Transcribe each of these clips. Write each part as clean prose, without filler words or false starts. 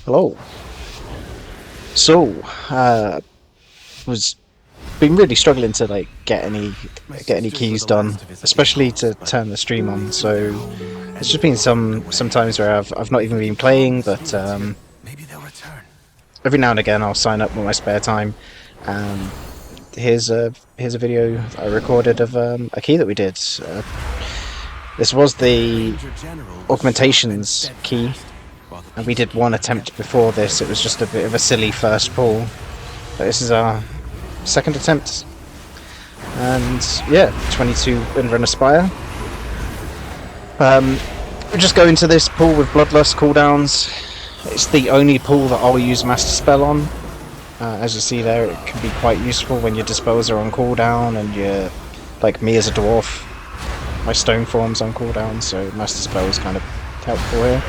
Hello. So, was been really struggling to like get any keys done, especially to turn the stream on. So there's just been some times where I've not even been playing, but every now and again I'll sign up with my spare time. Um, here's a video I recorded of a key that we did. This was the augmentations key. And we did one attempt before this. It was just a bit of a silly first pull, but this is our second attempt. And yeah, 22 Windrunner Spire. We'll just go into this pull with Bloodlust cooldowns. It's the only pull that I'll use Master Spell on. As you see there, it can be quite useful when your dispels are on cooldown and you're like me as a dwarf. My stone form's on cooldown, so Master Spell is kind of helpful here.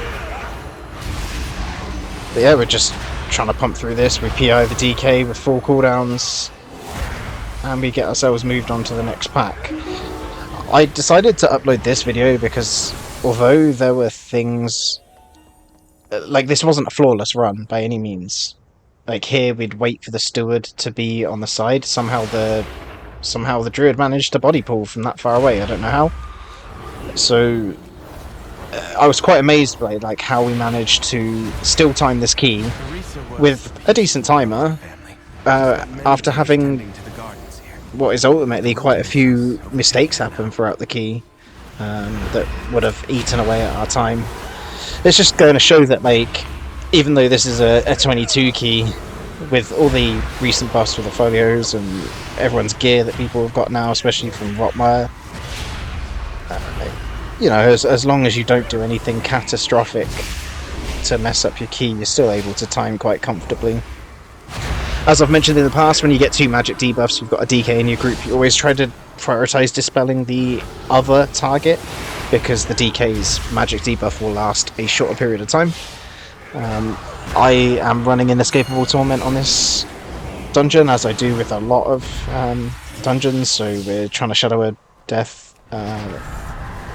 But yeah, we're just trying to pump through this. We PI the DK with full cooldowns, and we get ourselves moved on to the next pack. I decided to upload this video because although there were things like this wasn't a flawless run by any means. Like here, we'd wait for the steward to be on the side. Somehow the druid managed to body pull from that far away. I don't know how. So I was quite amazed by like how we managed to still time this key with a decent timer after having what is ultimately quite a few mistakes happen throughout the key that would have eaten away at our time. It's just going to show that like even though this is a 22 key with all the recent buffs with the folios and everyone's gear that people have got now, especially from Rotmire, you know, as long as you don't do anything catastrophic to mess up your key, you're still able to time quite comfortably. As I've mentioned in the past, when you get two magic debuffs, you've got a DK in your group, you always try to prioritise dispelling the other target, because the DK's magic debuff will last a shorter period of time. I am running Inescapable Torment on this dungeon, as I do with a lot of dungeons, so we're trying to Shadow a Death,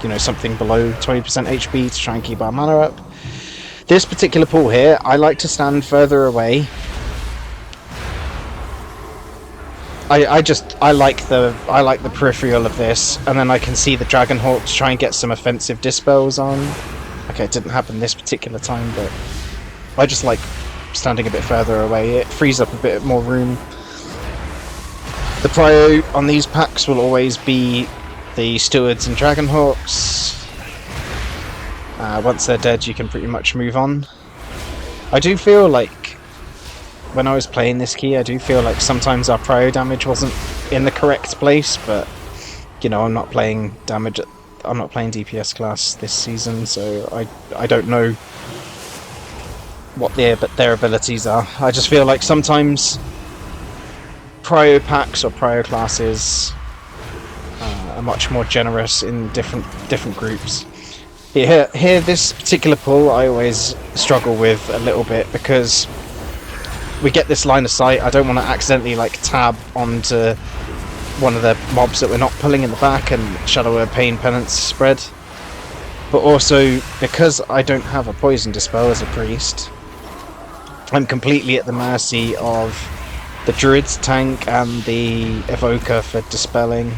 you know, something below 20% HP to try and keep our mana up. This particular pool here, I like to stand further away. I like the peripheral of this, and then I can see the Dragonhawk to try and get some offensive dispels on. Okay, it didn't happen this particular time, but I just like standing a bit further away. It frees up a bit more room. The prio on these packs will always be the Stewards and Dragonhawks. Once they're dead, you can pretty much move on. I do feel like when I was playing this key, I do feel like sometimes our prio damage wasn't in the correct place, but you know, I'm not playing damage. I'm not playing DPS class this season, so I don't know what their abilities are. I just feel like sometimes prio packs or prio classes are much more generous in different groups. Here, this particular pull I always struggle with a little bit, because we get this line of sight. I don't want to accidentally like tab onto one of the mobs that we're not pulling in the back and Shadow a Pain Penance spread. But also, because I don't have a Poison Dispel as a priest, I'm completely at the mercy of the Druid's tank and the Evoker for dispelling.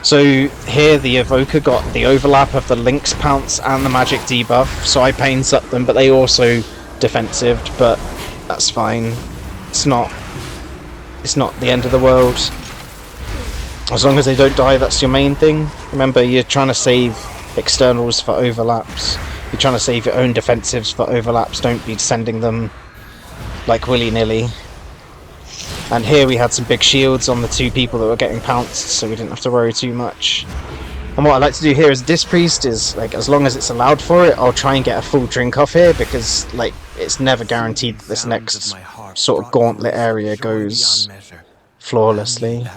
So here the Evoker got the overlap of the Lynx Pounce and the magic debuff, so I pains up them, but they also defensived, but that's fine. It's not the end of the world. As long as they don't die, that's your main thing. Remember, you're trying to save externals for overlaps. You're trying to save your own defensives for overlaps. Don't be sending them like willy-nilly. And here we had some big shields on the two people that were getting pounced, so we didn't have to worry too much. And what I like to do here as a Disc Priest is, like, as long as it's allowed for it, I'll try and get a full drink off here, because, like, it's never guaranteed that this next sort of gauntlet area goes flawlessly.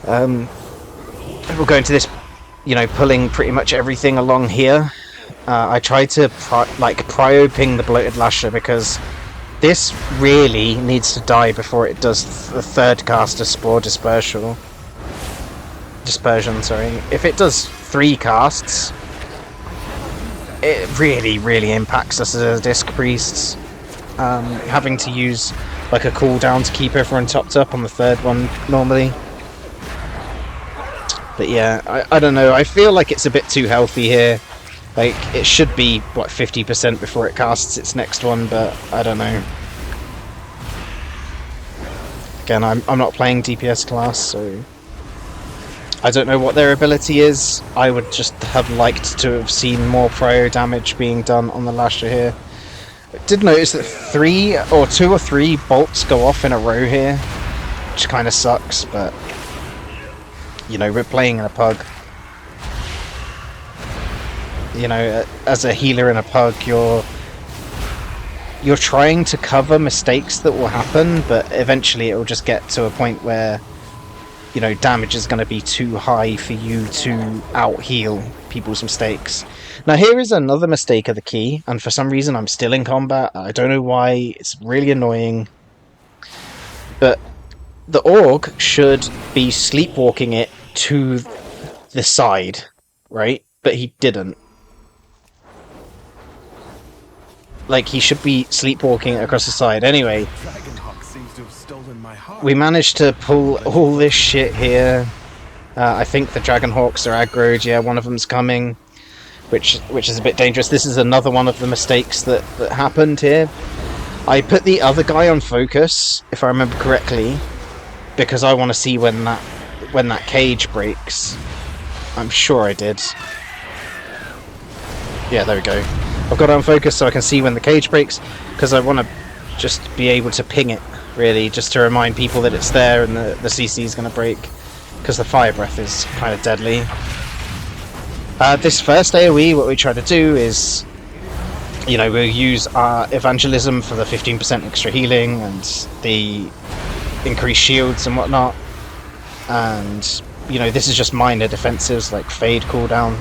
We'll go into this, you know, pulling pretty much everything along here. I try to prio ping the Bloated Lasher, because this really needs to die before it does the third caster Spore Dispersion. If it does 3 casts, it really, really impacts us as disc priests. Having to use like a cooldown to keep everyone topped up on the third one normally. But yeah, I don't know, I feel like it's a bit too healthy here. Like, it should be, what, 50% before it casts its next one, but I don't know. Again, I'm not playing DPS class, so I don't know what their ability is. I would just have liked to have seen more prio damage being done on the Lasher here. I did notice that 2 or 3 bolts go off in a row here, which kind of sucks, but you know, we're playing in a pug. You know, as a healer in a pug, you're trying to cover mistakes that will happen, but eventually it will just get to a point where, you know, damage is going to be too high for you to out-heal people's mistakes. Now here is another mistake of the key, and for some reason I'm still in combat. I don't know why, it's really annoying. But the Orc should be sleepwalking it to the side, right? But he didn't. Like, he should be sleepwalking it across the side. Anyway, we managed to pull all this shit here. I think the Dragonhawks are aggroed. Yeah, one of them's coming, which is a bit dangerous. This is another one of the mistakes that happened here. I put the other guy on focus, if I remember correctly, because I want to see when that cage breaks. I'm sure I did. Yeah, there we go. I've got it on focus so I can see when the cage breaks, because I want to just be able to ping it, really, just to remind people that it's there and the CC is going to break, because the fire breath is kind of deadly. This first AoE, what we try to do is, you know, we'll use our evangelism for the 15% extra healing and the increased shields and whatnot, and you know, this is just minor defensives like fade cooldown.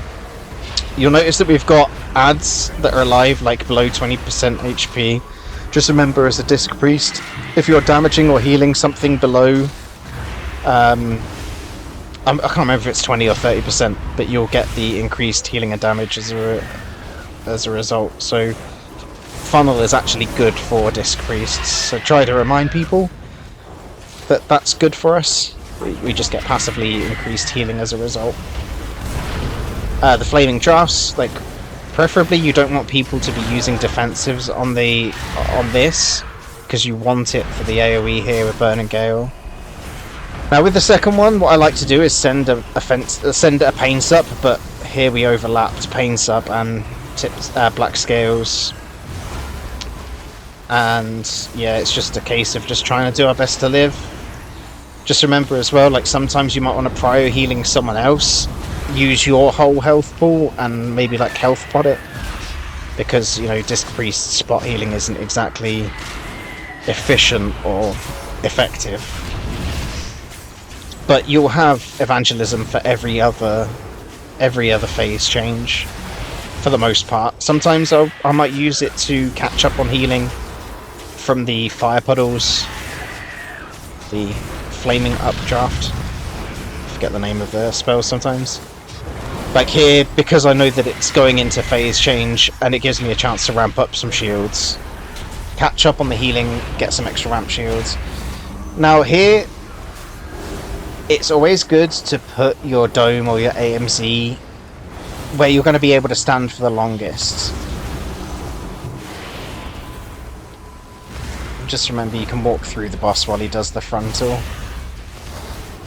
You'll notice that we've got ads that are alive like below 20% HP. Just remember, as a disc priest, if you're damaging or healing something below I can't remember if it's 20 or 30%, but you'll get the increased healing and damage as a result. So funnel is actually good for disc priests, so try to remind people that that's good for us. We just get passively increased healing as a result. The flaming drafts, like, preferably you don't want people to be using defensives on this, because you want it for the AoE here with Burning Gale. Now with the second one, what I like to do is send a Pain Sup, but here we overlapped Pain Sup and Black Scales. And yeah, it's just a case of just trying to do our best to live. Just remember as well, like, sometimes you might want to prio healing someone else. Use your whole health pool and maybe like health pot it, because, you know, disc priest spot healing isn't exactly efficient or effective. But you'll have evangelism for every other phase change for the most part. Sometimes I might use it to catch up on healing from the fire puddles, the flaming updraft. I forget the name of the spell sometimes. Like here, because I know that it's going into phase change and it gives me a chance to ramp up some shields, catch up on the healing, get some extra ramp shields. Now here, it's always good to put your dome or your AMZ where you're going to be able to stand for the longest. Just remember, you can walk through the boss while he does the frontal.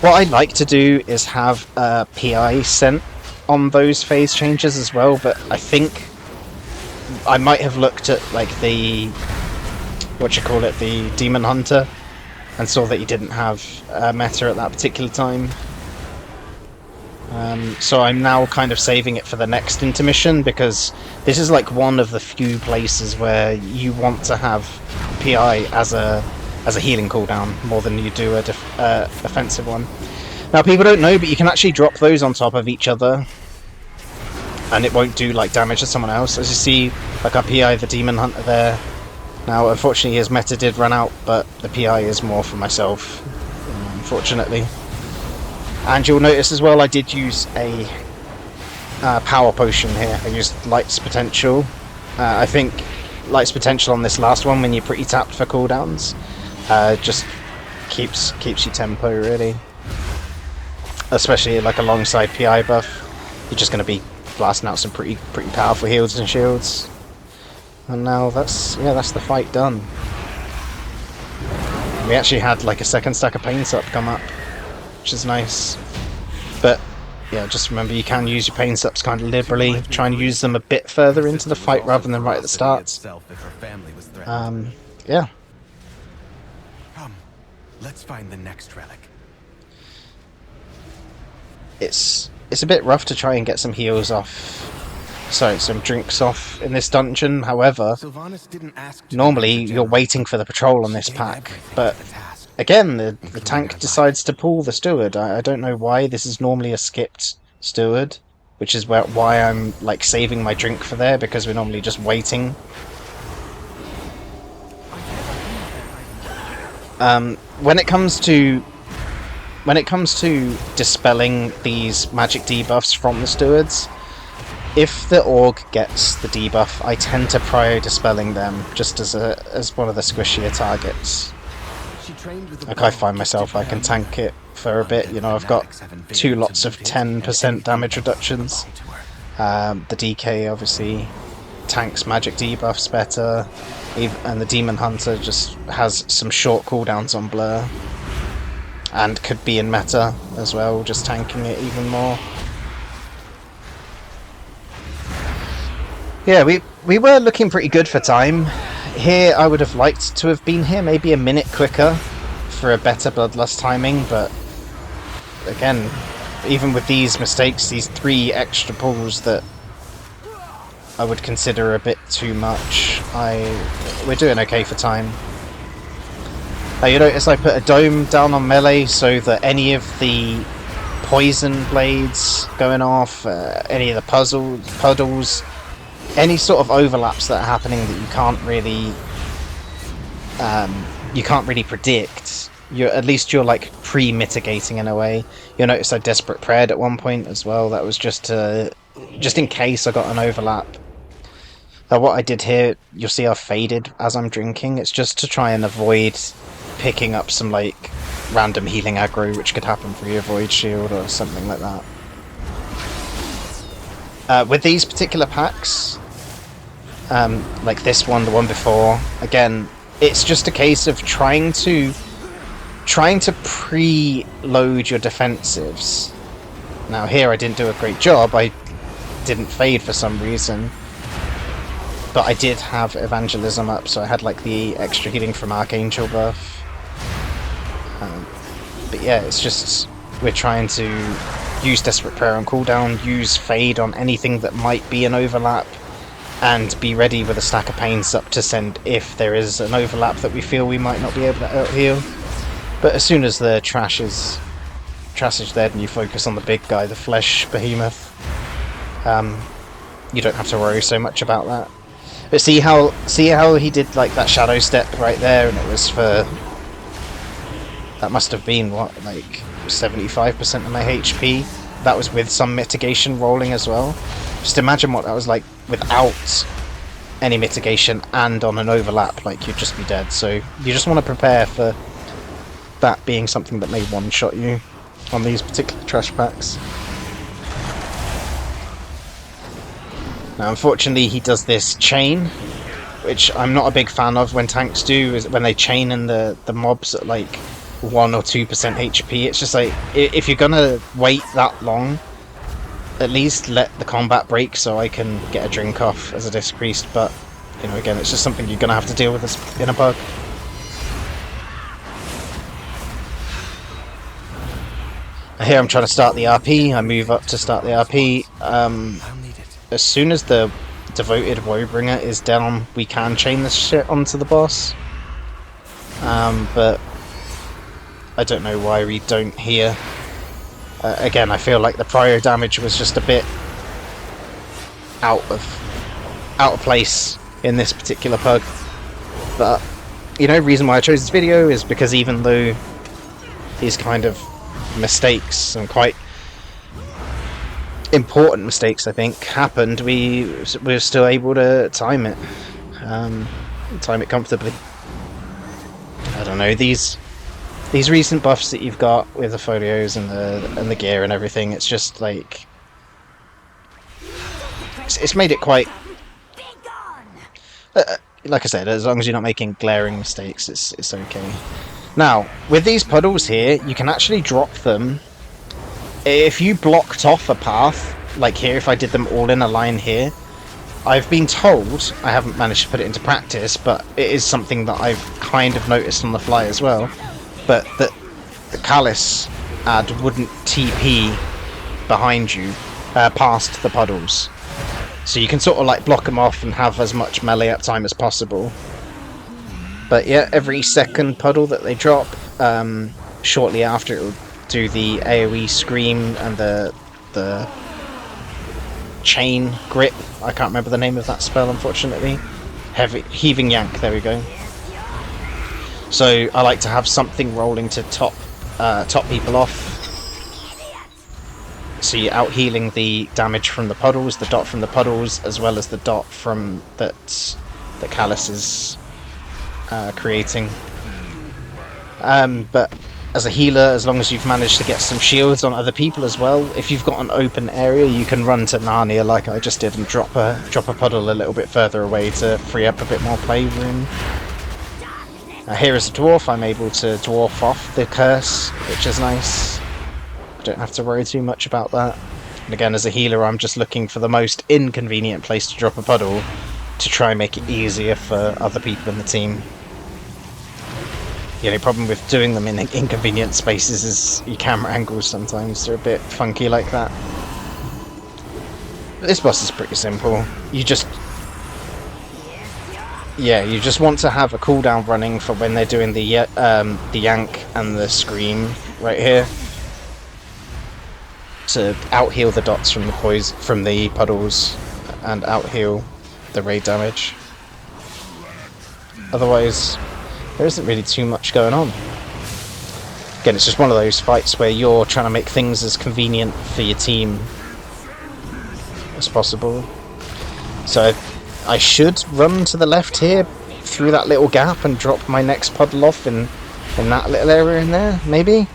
What I like to do is have a PI sent on those phase changes as well, but I think I might have looked at like the the Demon Hunter, and saw that he didn't have meta at that particular time. So I'm now kind of saving it for the next intermission, because this is like one of the few places where you want to have PI as a healing cooldown more than you do a offensive one. Now people don't know, but you can actually drop those on top of each other, and it won't do like damage to someone else. As you see, like our PI, the Demon Hunter there. Now unfortunately his meta did run out, but the PI is more for myself, unfortunately. And you'll notice as well, I did use a power potion here. I used Light's Potential. I think Light's Potential on this last one, when you're pretty tapped for cooldowns, just keeps you tempo really. Especially like alongside PI buff, you're just going to be blasting out some pretty powerful heals and shields. And now that's the fight done. We actually had like a second stack of Pain Sup come up, which is nice. But yeah, just remember you can use your Pain Sups kind of liberally. Try and use them a bit further into the fight rather than right at the start. Yeah. Come, let's find the next relic. It's a bit rough to try and get some heals off. Sorry, some drinks off in this dungeon. However, normally you're waiting for the patrol on this pack, but again, the tank decides to pull the steward. I don't know why. This is normally a skipped steward, which is why I'm like saving my drink for there, because we're normally just waiting. When it comes to dispelling these magic debuffs from the stewards, if the org gets the debuff, I tend to prio dispelling them just as one of the squishier targets. Like I find myself I can tank it for a bit. You know, I've got 2 lots of 10% damage reductions. The DK obviously tanks magic debuffs better, and the Demon Hunter just has some short cooldowns on Blur, and could be in meta as well, just tanking it even more. Yeah, we were looking pretty good for time. Here I would have liked to have been here maybe a minute quicker for a better Bloodlust timing, but again, even with these mistakes, these 3 extra pulls that I would consider a bit too much, we're doing okay for time. You notice I put a dome down on melee so that any of the poison blades going off, any of the puddles, any sort of overlaps that are happening that you can't really predict, you're like pre-mitigating in a way. You'll notice I desperate prayed at one point as well. That was just in case I got an overlap. What I did here, you'll see I've faded as I'm drinking. It's just to try and avoid picking up some like random healing aggro, which could happen through your Void Shield or something like that. With these particular packs, like this one, the one before, again, it's just a case of trying to preload your defensives. Now here I didn't do a great job. I didn't fade for some reason, but I did have Evangelism up, so I had like the extra healing from Archangel buff. But yeah, it's just we're trying to use Desperate Prayer on cooldown, use Fade on anything that might be an overlap, and be ready with a stack of Pains up to send if there is an overlap that we feel we might not be able to out-heal. But as soon as the trash is dead and you focus on the big guy, the Flesh Behemoth, you don't have to worry so much about that. But see how he did like that shadow step right there, and it was for... That must have been, what, like 75% of my HP? That was with some mitigation rolling as well. Just imagine what that was like without any mitigation and on an overlap, like you'd just be dead. So you just want to prepare for that being something that may one-shot you on these particular trash packs. Now unfortunately he does this chain, which I'm not a big fan of when tanks do, is when they chain in the mobs at like 1 or 2% HP. It's just like, if you're gonna wait that long, at least let the combat break so I can get a drink off as a Disc Priest. But, you know, again, it's just something you're gonna have to deal with in a bug. Here I'm trying to start the RP, I move up to start the RP. As soon as the Devoted Woebringer is down, we can chain this shit onto the boss. But I don't know why we don't here. Again, I feel like the prio damage was just a bit out of place in this particular pug. But, you know, the reason why I chose this video is because even though these kind of mistakes and quite important mistakes, I think, happened, we were still able to time it. Time it comfortably. I don't know, these recent buffs that you've got with the folios and the gear and everything, it's just like it's made it quite like I said, as long as you're not making glaring mistakes, it's okay. Now, with these puddles here, you can actually drop them. If you blocked off a path, like here, if I did them all in a line here, I've been told, I haven't managed to put it into practice, but it is something that I've kind of noticed on the fly as well, but that the Callus ad wouldn't TP behind you, past the puddles. So you can sort of like block them off and have as much melee uptime as possible. But yeah, every second puddle that they drop, shortly after it will do the AoE scream and the chain grip. I can't remember the name of that spell, unfortunately. Heaving yank, there we go. So I like to have something rolling to top people off. So you're out healing the damage from the puddles, the dot from the puddles, as well as the dot from that Callus is creating. But as a healer, as long as you've managed to get some shields on other people as well, if you've got an open area, you can run to Narnia like I just did and drop a puddle a little bit further away to free up a bit more play room. Here as a dwarf, I'm able to dwarf off the curse, which is nice. I don't have to worry too much about that. And again, as a healer, I'm just looking for the most inconvenient place to drop a puddle to try and make it easier for other people in the team. The only problem with doing them in inconvenient spaces is your camera angles sometimes. They're a bit funky like that. But this boss is pretty simple. You just want to have a cooldown running for when they're doing the yank and the scream right here, to out heal the dots from the puddles and out heal the raid damage. Otherwise, there isn't really too much going on. Again, it's just one of those fights where you're trying to make things as convenient for your team as possible. So I should run to the left here through that little gap and drop my next puddle off in that little area in there, maybe?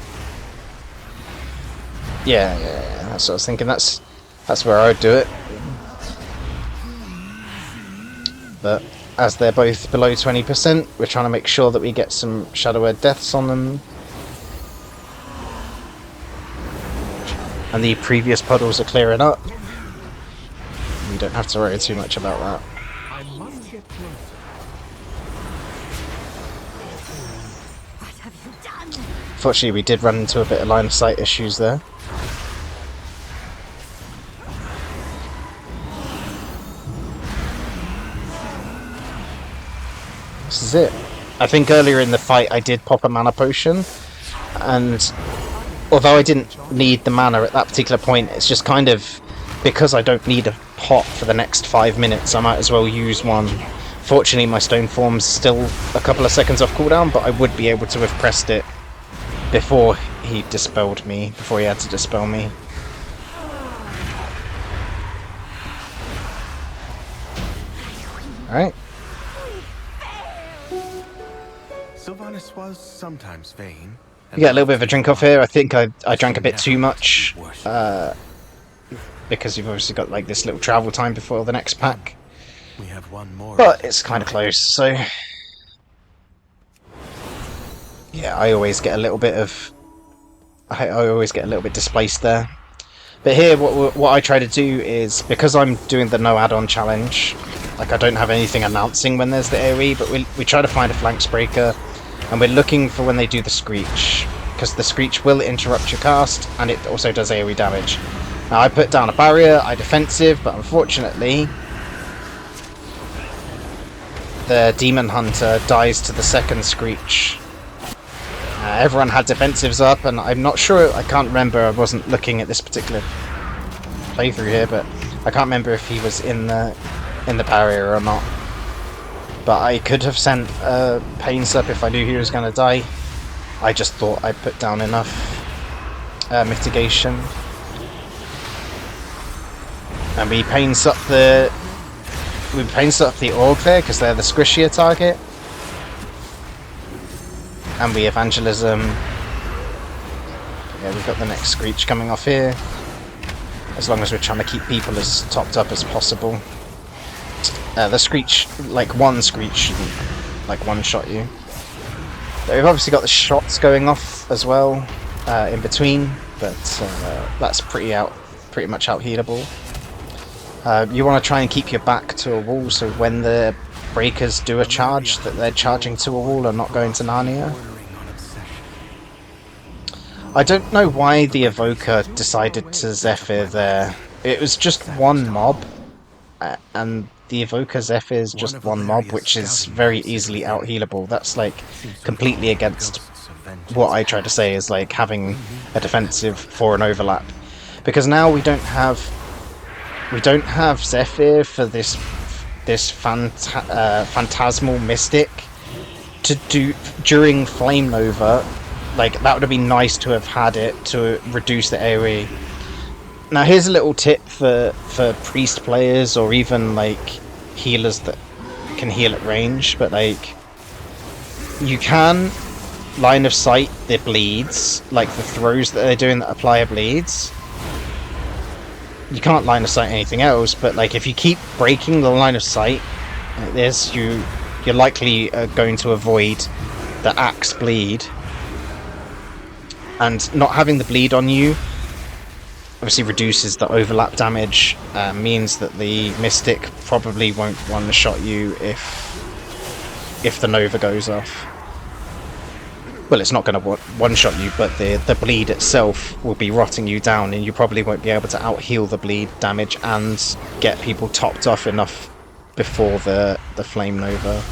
Yeah, that's what I was thinking. That's where I would do it. But as they're both below 20%, we're trying to make sure that we get some Shadow Word deaths on them. And the previous puddles are clearing up. We don't have to worry too much about that. I must get closer. What have you done? Fortunately, we did run into a bit of line of sight issues there. This is it. I think earlier in the fight I did pop a mana potion, and although I didn't need the mana at that particular point, it's just kind of, because I don't need a pot for the next 5 minutes, I might as well use one. Fortunately, my stone form's still a couple of seconds off cooldown, but I would be able to have pressed it before he dispelled me, before he had to dispel me. Alright. Sylvanas was sometimes vain. You get a little bit of a drink off here. I think I drank a bit too much, because you've obviously got like this little travel time before the next pack. We have one more. But it's kind of close, so yeah, I always get a little bit displaced there. But here, what I try to do is, because I'm doing the no add-on challenge, like I don't have anything announcing when there's the AoE, but we try to find a flanks breaker, and we're looking for when they do the screech, because the screech will interrupt your cast, and it also does AoE damage. Now I put down a barrier, I defensive, but unfortunately the Demon Hunter dies to the second screech. Everyone had defensives up, and I'm not sure, I can't remember, I wasn't looking at this particular playthrough here, but I can't remember if he was in the barrier or not. But I could have sent a pain sub if I knew he was going to die. I just thought I'd put down enough mitigation. And we paints up the org there because they're the squishier target. And we evangelism. Yeah, we've got the next screech coming off here. As long as we're trying to keep people as topped up as possible. The screech, like one screech shouldn't like one-shot you. But we've obviously got the shots going off as well in between, but that's pretty much out-healable. You want to try and keep your back to a wall, so when the breakers do a charge, that they're charging to a wall and not going to Narnia. I don't know why the Evoker decided to Zephyr there. It was just one mob, and the Evoker Zephyr is just one mob, which is very easily out-healable. That's like completely against what I try to say is like having a defensive for an overlap. Because now we don't have Zephyr for this phantasmal mystic to do during Flame Nova. Like, that would have been nice to have had it to reduce the AoE. Now here's a little tip for priest players or even like healers that can heal at range, but like you can line of sight the bleeds, like the throws that they're doing that apply a bleeds. You can't line of sight anything else, but like if you keep breaking the line of sight like this, you're likely going to avoid the axe bleed. And not having the bleed on you obviously reduces the overlap damage, means that the Mystic probably won't one-shot you if the Nova goes off. Well, it's not going to one-shot you, but the bleed itself will be rotting you down, and you probably won't be able to out-heal the bleed damage and get people topped off enough before the Flame Nova.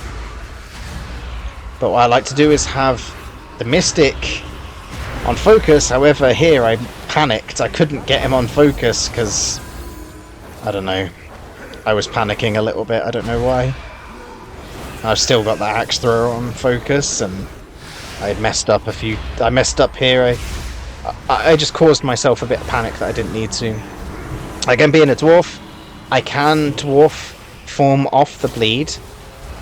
But what I like to do is have the Mystic on focus. However, here I panicked. I couldn't get him on focus because, I don't know, I was panicking a little bit. I don't know why. I've still got the axe thrower on focus, and I messed up I messed up here. I just caused myself a bit of panic that I didn't need to. Again, being a dwarf, I can dwarf form off the bleed.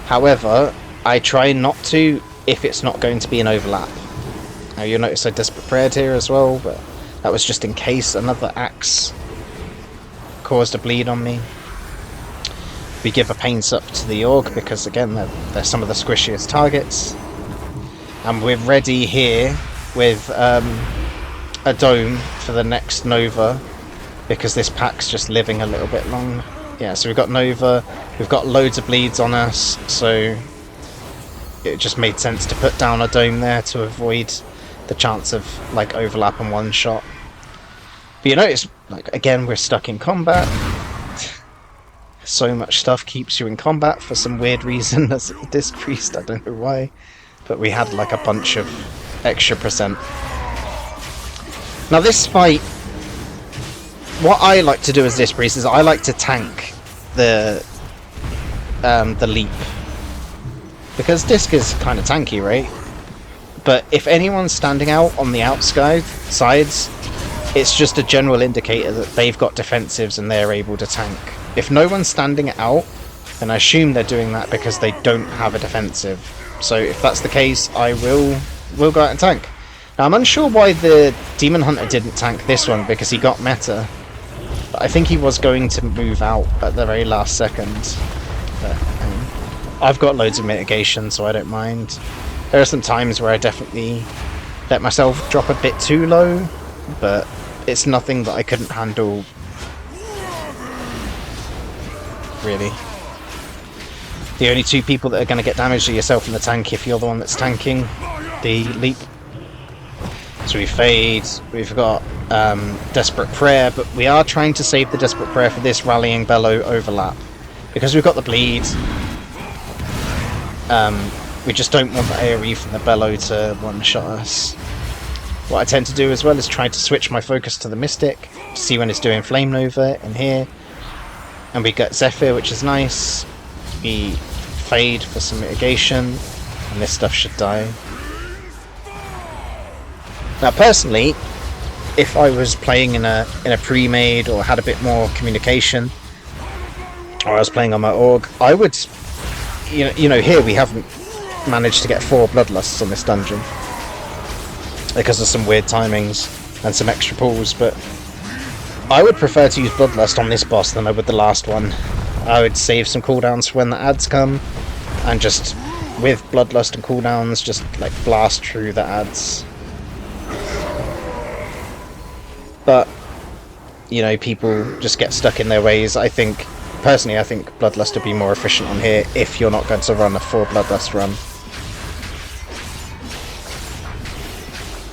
However, I try not to if it's not going to be an overlap. Now you'll notice I Desperate Prayed here as well, but that was just in case another axe caused a bleed on me. We give a Paints Up to the Orc because again they're some of the squishiest targets. And we're ready here with a dome for the next Nova because this pack's just living a little bit long. Yeah, so we've got Nova, we've got loads of bleeds on us, so it just made sense to put down a dome there to avoid the chance of like overlap and one shot. But you notice, like, again, we're stuck in combat. So much stuff keeps you in combat for some weird reason as a Disc Priest, I don't know why. But we had like a bunch of extra %. Now this fight, what I like to do as Disc Priest is I like to tank the leap. Because Disc is kind of tanky, right? But if anyone's standing out on the sides, it's just a general indicator that they've got defensives and they're able to tank. If no one's standing out, then I assume they're doing that because they don't have a defensive. So if that's the case, I will go out and tank. Now I'm unsure why the Demon Hunter didn't tank this one because he got meta. But I think he was going to move out at the very last second. But, I've got loads of mitigation, so I don't mind. There are some times where I definitely let myself drop a bit too low, but it's nothing that I couldn't handle, really. The only two people that are going to get damaged are yourself and the tank if you're the one that's tanking the leap. So we fade, we've got Desperate Prayer, but we are trying to save the Desperate Prayer for this Rallying Bellow overlap. Because we've got the bleed, we just don't want the AoE from the Bellow to one-shot us. What I tend to do as well is try to switch my focus to the Mystic, to see when it's doing Flame Nova in here. And we get Zephyr, which is nice. We fade for some mitigation, and this stuff should die. Now personally, if I was playing in a pre-made or had a bit more communication, or I was playing on my org, I would, you know, here we haven't managed to get 4 bloodlusts on this dungeon because of some weird timings and some extra pulls, but I would prefer to use bloodlust on this boss than I would the last one. I would save some cooldowns for when the ads come, and just with bloodlust and cooldowns, just like blast through the ads. But you know, people just get stuck in their ways. Personally, I think bloodlust would be more efficient on here if you're not going to run a 4 bloodlust run.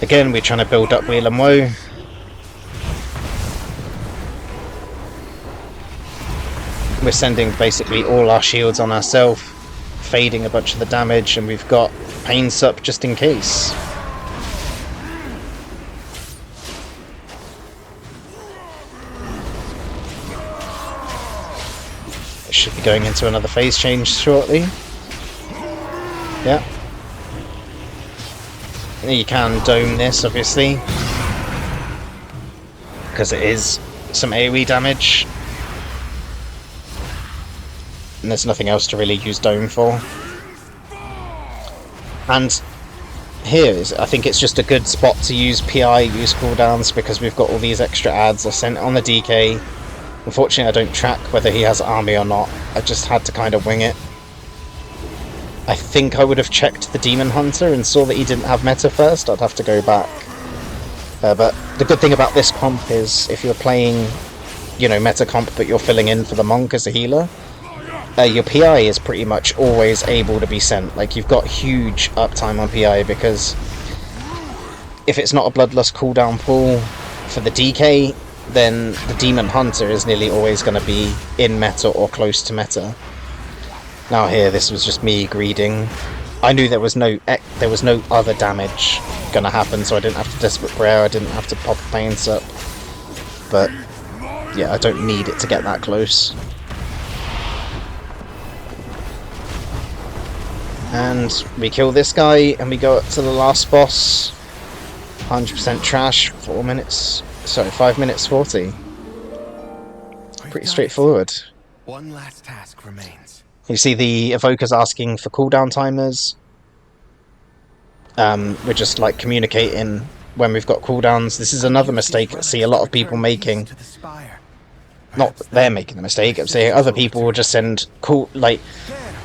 Again, we're trying to build up Wheel and Woe. We're sending basically all our shields on ourselves, fading a bunch of the damage, and we've got Pain Sup just in case. It should be going into another phase change shortly. Yeah. You can dome this, obviously, because it is some AoE damage. And there's nothing else to really use dome for. And here I think it's just a good spot to use PI, use cooldowns, because we've got all these extra ads. I sent it on the DK. Unfortunately, I don't track whether he has army or not. I just had to kind of wing it. I think I would have checked the Demon Hunter and saw that he didn't have meta first. I'd have to go back. But the good thing about this comp is if you're playing, you know, meta comp, but you're filling in for the Monk as a healer, your PI is pretty much always able to be sent. Like, you've got huge uptime on PI, because if it's not a Bloodlust cooldown pull for the DK, then the Demon Hunter is nearly always going to be in meta or close to meta. Now here, this was just me greeding. I knew there was no other damage going to happen, so I didn't have to Desperate Prayer, I didn't have to pop a Pain Sup. But yeah, I don't need it to get that close. And we kill this guy, and we go up to the last boss. 100% trash, 4 minutes. Sorry, 5 minutes 40. Pretty straightforward. One last task remains. You see the evokers asking for cooldown timers. We're just like communicating when we've got cooldowns. This is another mistake I see a lot of people making. Not that they're making the mistake, I'm saying other people will just send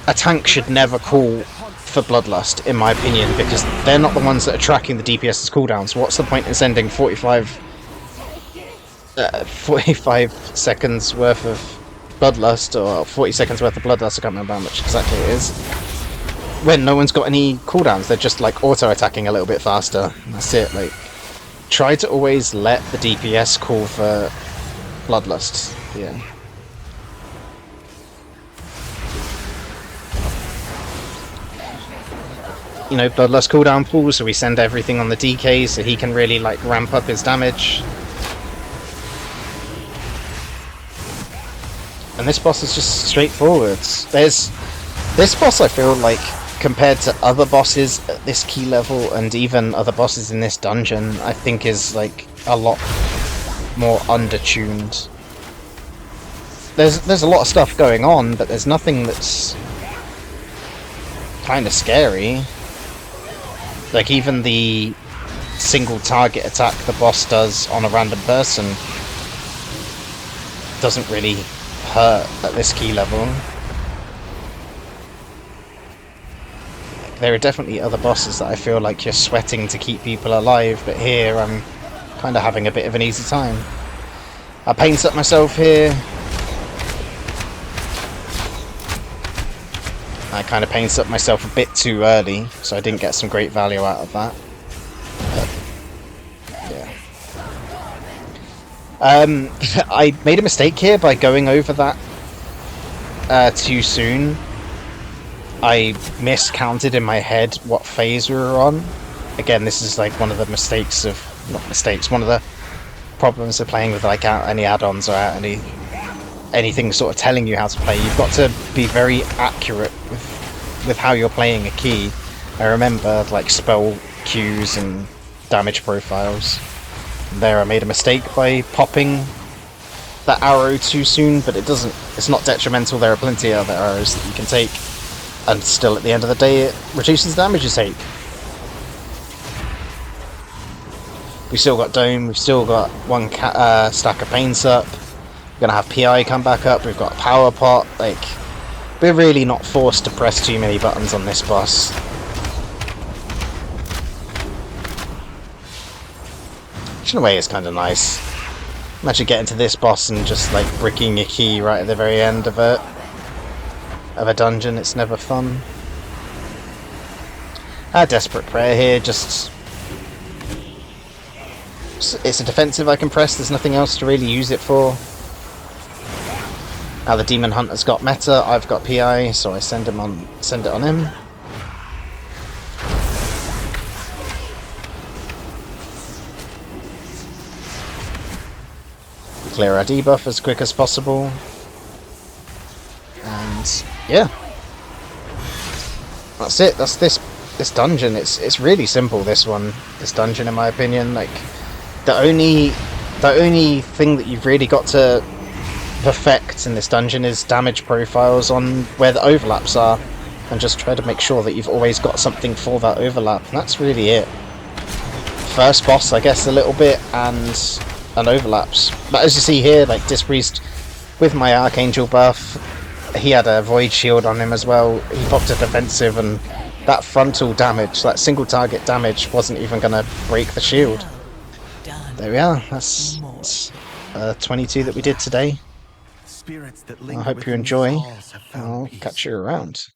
a tank should never call for Bloodlust, in my opinion, because they're not the ones that are tracking the DPS's cooldowns. What's the point in sending 45 seconds worth of Bloodlust, or 40 seconds worth of Bloodlust, I can't remember how much exactly it is, when no one's got any cooldowns? They're just like auto-attacking a little bit faster. That's it. Like, try to always let the DPS call for Bloodlust. Yeah. You know, Bloodlust cooldown pool, so we send everything on the DK so he can really like ramp up his damage. And this boss is just straightforward. This boss, I feel like, compared to other bosses at this key level and even other bosses in this dungeon, I think is like a lot more undertuned. There's a lot of stuff going on, but there's nothing that's kind of scary. Like, even the single target attack the boss does on a random person doesn't really hurt at this key level. There are definitely other bosses that I feel like you're sweating to keep people alive, but here I'm kind of having a bit of an easy time. I Pain Sup myself here. I kind of Pain Sup myself a bit too early, so I didn't get some great value out of that. But, yeah. I made a mistake here by going over that too soon. I miscounted in my head what phase we were on. Again, this is like one of the mistakes of... not mistakes, one of the problems of playing with like any add-ons or anything sort of telling you how to play. You've got to be very accurate with how you're playing a key. I remember like spell queues and damage profiles. There I made a mistake by popping that arrow too soon, but it's not detrimental. There are plenty of other arrows that you can take, and still at the end of the day it reduces the damage you take. We've still got Dome, we've still got one stack of Paints up, we're gonna have PI come back up, we've got a Power Pot, like, we're really not forced to press too many buttons on this boss. Which in a way is kind of nice. Imagine getting to this boss and just like bricking your key right at the very end of a dungeon. It's never fun. Desperate Prayer here, just... It's a defensive I can press, there's nothing else to really use it for. Now the Demon Hunter's got meta, I've got PI, so I send it on him. Clear our debuff as quick as possible. And yeah. That's it, that's this dungeon. It's really simple, this dungeon in my opinion. Like the only thing that you've really got to perfect in this dungeon is damage profiles on where the overlaps are, and just try to make sure that you've always got something for that overlap, and that's really it. First boss I guess a little bit, and overlaps. But as you see here, like Dispriest with my Archangel buff, he had a Void Shield on him as well, he popped a defensive, and that frontal damage, that single target damage, wasn't even going to break the shield. There we are, that's 22 that we did today. I hope you enjoy, I'll catch you around.